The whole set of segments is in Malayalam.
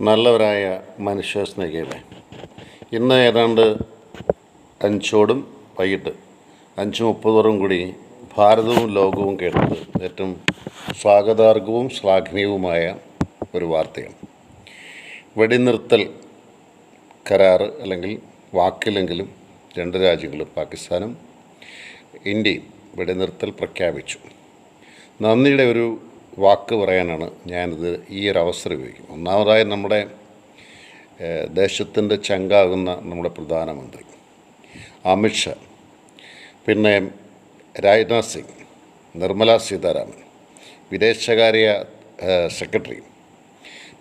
നല്ലവരായ മനുഷ്യസ്നേഹികളെ, ഇന്ന് ഏതാണ്ട് 5 വൈകിട്ട് 5:30 കൂടി ഭാരതവും ലോകവും കേട്ടത് ഏറ്റവും സ്വാഗതാർഹവും ശ്ലാഘനീയവുമായ ഒരു വാർത്തയാണ്. വെടിനിർത്തൽ കരാറ് അല്ലെങ്കിൽ വാക്കിലെങ്കിലും രണ്ട് രാജ്യങ്ങളും പാകിസ്ഥാനും ഇന്ത്യയും വെടിനിർത്തൽ പ്രഖ്യാപിച്ചു. നന്ദിയുടെ ഒരു വാക്ക് പറയാനാണ് ഞാനിത് ഈ ഒരു അവസരം ഉപയോഗിക്കുന്നത്. ഒന്നാമതായി നമ്മുടെ ദേശത്തിൻ്റെ ചങ്കാകുന്ന നമ്മുടെ പ്രധാനമന്ത്രി അമിത്ഷാ, പിന്നെ രാജ്നാഥ് സിംഗ്, നിർമ്മല സീതാരാമൻ, വിദേശകാര്യ സെക്രട്ടറി,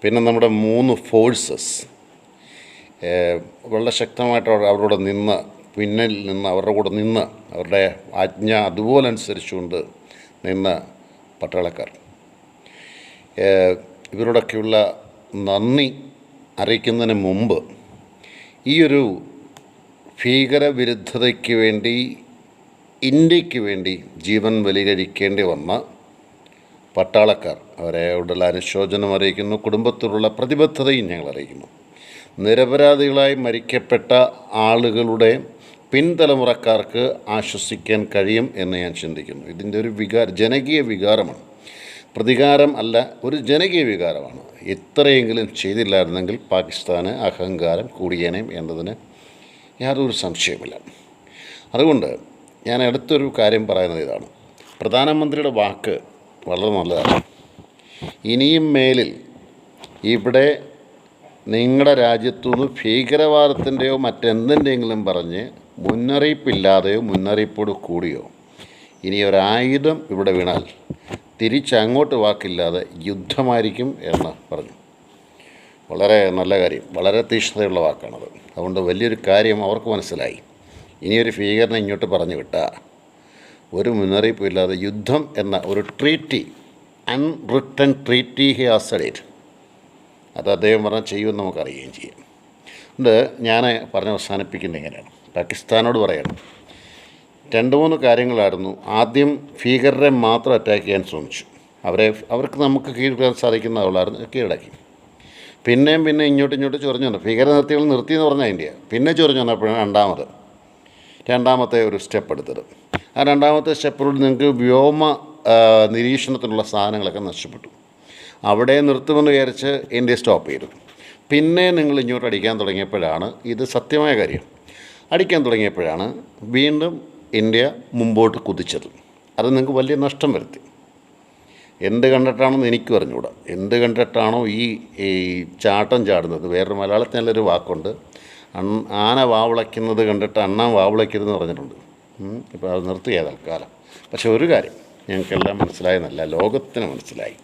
പിന്നെ നമ്മുടെ 3 ഫോഴ്സസ് വളരെ ശക്തമായിട്ട് അവരോട് നിന്ന് പിന്നിൽ നിന്ന് അവരുടെ കൂടെ നിന്ന് അവരുടെ ആജ്ഞ അതുപോലെ അനുസരിച്ചുകൊണ്ട് നിന്ന പട്ടാളക്കാർ, ഇവരോടൊക്കെയുള്ള നന്ദി അറിയിക്കുന്നതിന് മുമ്പ് ഈയൊരു ഭീകരവിരുദ്ധതയ്ക്ക് വേണ്ടി ഇന്ത്യക്ക് വേണ്ടി ജീവൻ ബലികഴിക്കേണ്ടി വന്ന പട്ടാളക്കാർ അവരോടുള്ള അനുശോചനം അറിയിക്കുന്നു. കുടുംബത്തോടുള്ള പ്രതിബദ്ധതയും ഞങ്ങൾ അറിയിക്കുന്നു. നിരപരാധികളായി മരിക്കപ്പെട്ട ആളുകളുടെ പിൻതലമുറക്കാർക്ക് ആശ്വസിക്കാൻ കഴിയും എന്ന് ഞാൻ ചിന്തിക്കുന്നു. ഇതിൻ്റെ ഒരു ജനകീയ വികാരമാണ്, പ്രതികാരം അല്ല, ഒരു ജനകീയ വികാരമാണ്. ഇത്രയെങ്കിലും ചെയ്തില്ലായിരുന്നെങ്കിൽ പാകിസ്ഥാന് അഹങ്കാരം കൂടിയേനേം എന്നതിന് യാതൊരു സംശയമില്ല. അതുകൊണ്ട് ഞാൻ അടുത്തൊരു കാര്യം പറയുന്നത് ഇതാണ്. പ്രധാനമന്ത്രിയുടെ വാക്ക് വളരെ നല്ലതാണ്. ഇനിയും മേലിൽ ഇവിടെ നിങ്ങളുടെ രാജ്യത്തുനിന്ന് ഭീകരവാദത്തിൻ്റെയോ മറ്റെന്തിൻ്റെയെങ്കിലും പറഞ്ഞ് മുന്നറിയിപ്പില്ലാതെയോ മുന്നറിയിപ്പോട് കൂടിയോ ഇനി ഒരായുധം ഇവിടെ വീണാൽ തിരിച്ചങ്ങോട്ട് വാക്കില്ലാതെ യുദ്ധമായിരിക്കും എന്ന് പറഞ്ഞു. വളരെ നല്ല കാര്യം, വളരെ തീക്ഷ്ണതയുള്ള വാക്കാണത്. അതുകൊണ്ട് വലിയൊരു കാര്യം അവർക്ക് മനസ്സിലായി. ഇനിയൊരു ഭീകരനെ ഇങ്ങോട്ട് പറഞ്ഞു വിട്ടാൽ ഒരു മുന്നറിയിപ്പും ഇല്ലാതെ യുദ്ധം എന്ന ഒരു ട്രീറ്റി, അൺറിട്ടൺ ട്രീറ്റി ഹി ആസഡേറ്റ്, അത് അദ്ദേഹം പറഞ്ഞാൽ ചെയ്യുമെന്ന് നമുക്കറിയുകയും ചെയ്യും. അതുകൊണ്ട് ഞാൻ പറഞ്ഞ് അവസാനിപ്പിക്കുന്നത് എങ്ങനെയാണ്, പാകിസ്ഥാനോട് പറയണം. 2-3 കാര്യങ്ങളായിരുന്നു. ആദ്യം ഭീകരരെ മാത്രം അറ്റാക്ക് ചെയ്യാൻ ശ്രമിച്ചു. അവർക്ക് നമുക്ക് കീഴടക്കാൻ സാധിക്കുന്നവളായിരുന്നു, കീഴടക്കി. പിന്നെയും ഇങ്ങോട്ട് ചൊറിഞ്ഞു വന്നു. ഭീകര നിർത്തിയെന്ന് പറഞ്ഞാൽ ഇന്ത്യ പിന്നെ ചൊറിഞ്ഞു വന്നപ്പോഴാണ് രണ്ടാമത്തെ ഒരു സ്റ്റെപ്പ് എടുത്തത്. ആ രണ്ടാമത്തെ സ്റ്റെപ്പിലൂടെ നിങ്ങൾക്ക് വ്യോമ നിരീക്ഷണത്തിനുള്ള സാധനങ്ങളൊക്കെ നഷ്ടപ്പെട്ടു. അവിടെ നിർത്തുമെന്ന് വിചാരിച്ച് ഇന്ത്യ സ്റ്റോപ്പ് ചെയ്തു. പിന്നെ നിങ്ങൾ ഇങ്ങോട്ട് അടിക്കാൻ തുടങ്ങിയപ്പോഴാണ്, ഇത് സത്യമായ കാര്യം, അടിക്കാൻ തുടങ്ങിയപ്പോഴാണ് വീണ്ടും ഇന്ത്യ മുമ്പോട്ട് കുതിച്ചത്. അത് നിങ്ങൾക്ക് വലിയ നഷ്ടം വരുത്തി. എന്ത് കണ്ടിട്ടാണെന്ന് എനിക്ക് പറഞ്ഞുകൂടാ. എന്ത് കണ്ടിട്ടാണോ ഈ ചാട്ടം ചാടുന്നത്? വേറൊരു മലയാളത്തിൽ നല്ലൊരു വാക്കുണ്ട്, ആന വാവിളയ്ക്കുന്നത് കണ്ടിട്ട് അണ്ണാൻ വാവിളയ്ക്കരുതെന്ന് പറഞ്ഞിട്ടുണ്ട്. ഇപ്പോൾ അത് നിർത്തിയ തൽക്കാലം. പക്ഷെ ഒരു കാര്യം ഞങ്ങൾക്കെല്ലാം മനസ്സിലായെന്നല്ല, ലോകത്തിന് മനസ്സിലായി.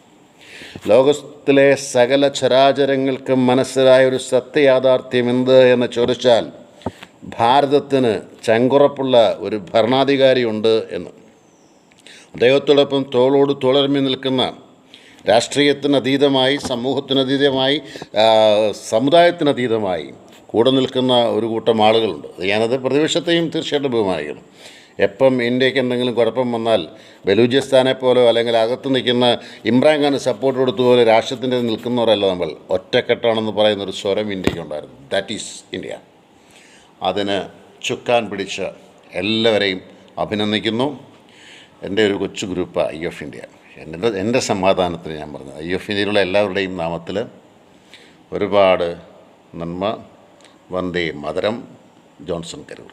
ലോകത്തിലെ സകല ചരാചരങ്ങൾക്കും മനസ്സിലായ ഒരു സത്യയാഥാർത്ഥ്യം എന്ത് എന്ന് ചോദിച്ചാൽ ഭാരതത്തിന് ചങ്കുറപ്പുള്ള ഒരു ഭരണാധികാരിയുണ്ട് എന്ന്. അദ്ദേഹത്തോടൊപ്പം തോളോട് തോളർമ്മി നിൽക്കുന്ന, രാഷ്ട്രീയത്തിനതീതമായി, സമൂഹത്തിനതീതമായി, സമുദായത്തിനതീതമായി കൂടെ നിൽക്കുന്ന ഒരു കൂട്ടം ആളുകളുണ്ട്. ഞാനത് പ്രതിപക്ഷത്തെയും തീർച്ചയായിട്ടും ബഹുമാനിക്കണം. എപ്പം ഇന്ത്യക്ക് എന്തെങ്കിലും കുഴപ്പം വന്നാൽ ബലൂചിസ്ഥാനെ പോലോ അല്ലെങ്കിൽ അകത്ത് നിൽക്കുന്ന ഇമ്രാൻഖാന് സപ്പോർട്ട് കൊടുത്തുപോലെ രാഷ്ട്രത്തിൻ്റെ നിൽക്കുന്നവരല്ല നമ്മൾ. ഒറ്റക്കെട്ടാണെന്ന് പറയുന്നൊരു സ്വരം ഇന്ത്യക്കുണ്ടായിരുന്നു. That is India. അതിന് ചുക്കാൻ പിടിച്ച എല്ലാവരെയും അഭിനന്ദിക്കുന്നു. എൻ്റെ ഒരു കൊച്ചു ഗ്രൂപ്പ് IF ഇന്ത്യ. എൻ്റെ സമാധാനത്തിന് ഞാൻ പറഞ്ഞത് IF ഇന്ത്യയിലുള്ള എല്ലാവരുടെയും നാമത്തിൽ ഒരുപാട് നന്മ. വന്ദേ മാതരം. ജോൺസൺ കരൂർ.